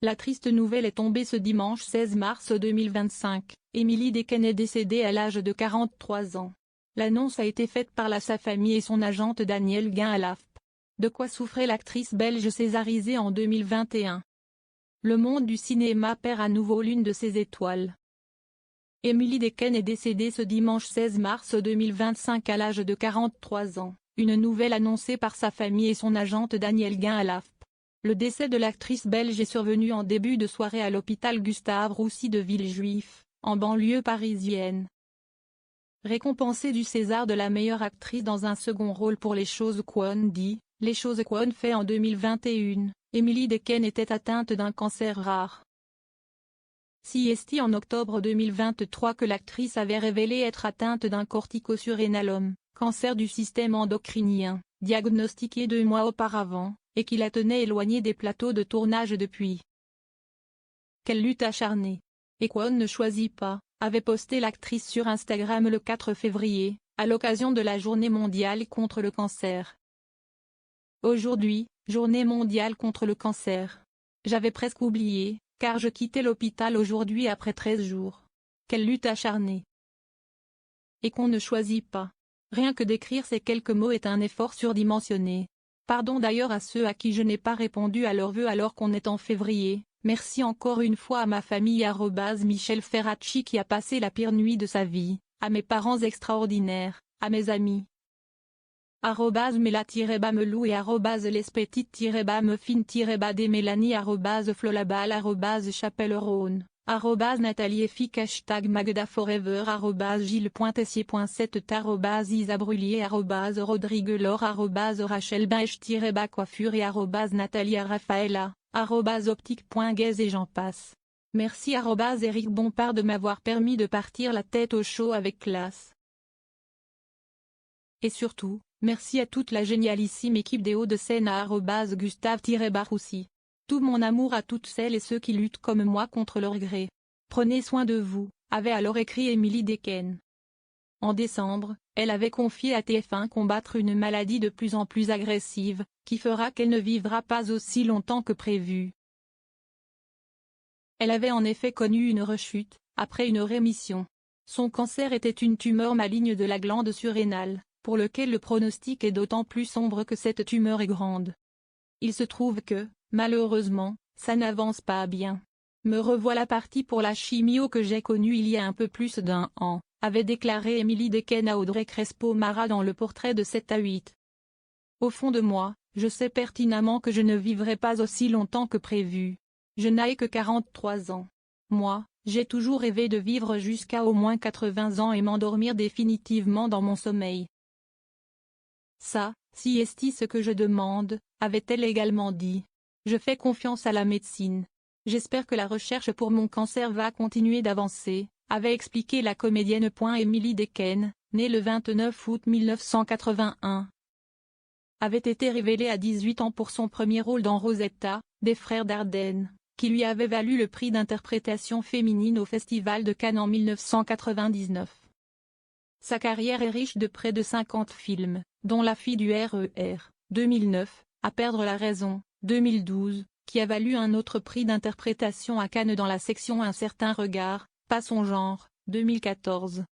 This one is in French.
La triste nouvelle est tombée ce dimanche 16 mars 2025, Emily Dequesne est décédée à l'âge de 43 ans. L'annonce a été faite par sa famille et son agente Danielle Guin à l'AFP. De quoi souffrait l'actrice belge césarisée en 2021. Le monde du cinéma perd à nouveau l'une de ses étoiles. Emily Dequesne est décédée ce dimanche 16 mars 2025 à l'âge de 43 ans, une nouvelle annoncée par sa famille et son agente Danielle Guin à l'AFP. Le décès de l'actrice belge est survenu en début de soirée à l'hôpital Gustave-Roussy de Villejuif, en banlieue parisienne. Récompensée du César de la meilleure actrice dans un second rôle pour Les choses qu'on dit, Les choses qu'on fait en 2021, Emily Dequesne était atteinte d'un cancer rare. CST en octobre 2023 que l'actrice avait révélé être atteinte d'un corticosurrénalome, cancer du système endocrinien, diagnostiqué 2 mois auparavant, et qui la tenait éloignée des plateaux de tournage depuis. Quelle lutte acharnée. Et qu'on ne choisit pas, avait posté l'actrice sur Instagram le 4 février, à l'occasion de la Journée mondiale contre le cancer. Aujourd'hui, Journée mondiale contre le cancer. J'avais presque oublié, car je quittais l'hôpital aujourd'hui après 13 jours. Quelle lutte acharnée. Et qu'on ne choisit pas. Rien que d'écrire ces quelques mots est un effort surdimensionné. Pardon d'ailleurs à ceux à qui je n'ai pas répondu à leurs vœux alors qu'on est en février. Merci encore une fois à ma famille @Michel Ferracci qui a passé la pire nuit de sa vie, à mes parents extraordinaires, à mes amis. @Mela-Melou et @lespetites-meufines-des Mélanie @Flolabal @Chapelle-Rhône, @Nathalie Effic #Magda Forever @Gilles.Tessier.7 @Isa Brullier @Rodrigue Laure @Rachel Baech-Coiffure et @Nathalie Raphaëla, @optique.gaze et j'en passe. Merci @Éric Bompard de m'avoir permis de partir la tête au chaud avec classe. Et surtout, merci à toute la génialissime équipe des Hauts-de-Seine @Gustave-Roussy. Tout mon amour à toutes celles et ceux qui luttent comme moi contre leur gré. Prenez soin de vous, avait alors écrit Emily Dequesne. En décembre, elle avait confié à TF1 combattre une maladie de plus en plus agressive, qui fera qu'elle ne vivra pas aussi longtemps que prévu. Elle avait en effet connu une rechute, après une rémission. Son cancer était une tumeur maligne de la glande surrénale, pour lequel le pronostic est d'autant plus sombre que cette tumeur est grande. Il se trouve que, malheureusement, ça n'avance pas bien. Me revoilà partie pour la chimio que j'ai connue il y a un peu plus d'1 an, avait déclaré Emily Dequesne à Audrey Crespo-Mara dans le portrait de 7 à 8. Au fond de moi, je sais pertinemment que je ne vivrai pas aussi longtemps que prévu. Je n'ai que 43 ans. Moi, j'ai toujours rêvé de vivre jusqu'à au moins 80 ans et m'endormir définitivement dans mon sommeil. Ça, si est ce que je demande, avait-elle également dit. Je fais confiance à la médecine. J'espère que la recherche pour mon cancer va continuer d'avancer, avait expliqué la comédienne. Emily Dequesne, née le 29 août 1981. Avait été révélée à 18 ans pour son premier rôle dans Rosetta, des frères Dardenne, qui lui avait valu le prix d'interprétation féminine au Festival de Cannes en 1999. Sa carrière est riche de près de 50 films, dont La fille du RER, 2009, À perdre la raison, 2012, qui a valu un autre prix d'interprétation à Cannes dans la section Un certain regard, pas son genre, 2014.